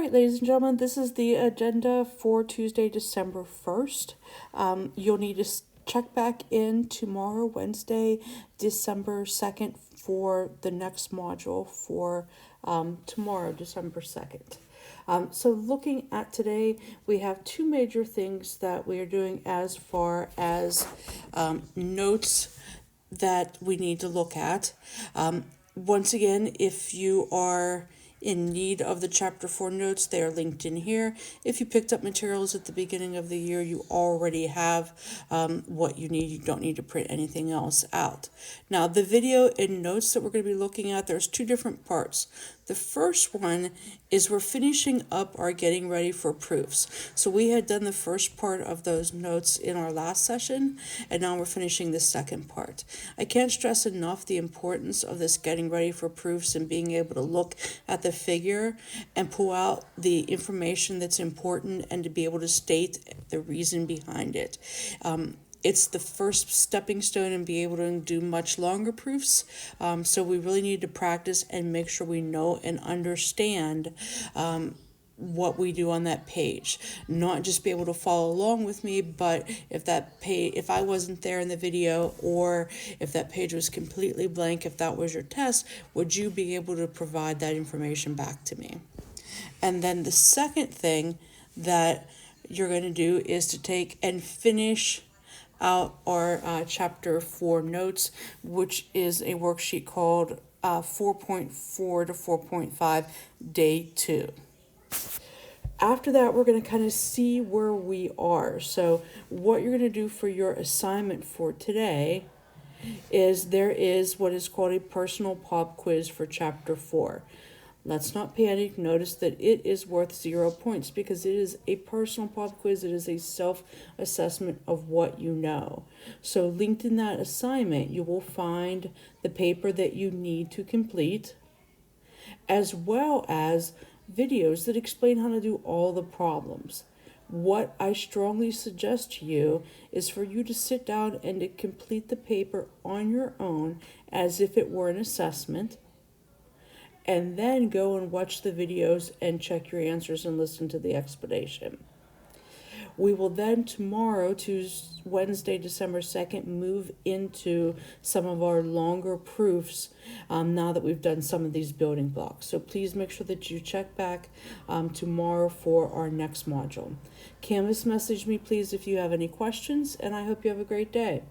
right, ladies and gentlemen, this is the agenda for Tuesday, December 1st. You'll need to check back in tomorrow, Wednesday, December 2nd, for the next module for tomorrow, December 2nd. So looking at today, we have two major things that we are doing as far as notes that we need to look at. Once again, if you are in need of the chapter 4 notes, they are linked in here. If you picked up materials at the beginning of the year, you already have what you need. You don't need to print anything else out. Now, the video and notes that we're going to be looking at, there's two different parts. The first one is we're finishing up our getting ready for proofs. So we had done the first part of those notes in our last session, and now we're finishing the second part. I can't stress enough the importance of this getting ready for proofs and being able to look at the figure and pull out the information that's important and to be able to state the reason behind it. It's the first stepping stone and be able to do much longer proofs. So we really need to practice and make sure we know and understand what we do on that page. Not just be able to follow along with me, but if I wasn't there in the video, or if that page was completely blank, if that was your test, would you be able to provide that information back to me? And then the second thing that you're going to do is to take and finish out our chapter 4 notes, which is a worksheet called 4.4 to 4.5 day 2. After that, we're going to kind of see where we are. So what you're going to do for your assignment for today is there is what is called a personal pop quiz for chapter 4. Let's not panic. Notice that it is worth 0 points because it is a personal pop quiz. It is a self-assessment of what you know. So linked in that assignment, you will find the paper that you need to complete, as well as videos that explain how to do all the problems. What I strongly suggest to you is for you to sit down and to complete the paper on your own as if it were an assessment, and then go and watch the videos and check your answers and listen to the explanation. We will then tomorrow, Wednesday, December 2nd, move into some of our longer proofs now that we've done some of these building blocks. So please make sure that you check back tomorrow for our next module. Canvas message me, please, if you have any questions, and I hope you have a great day.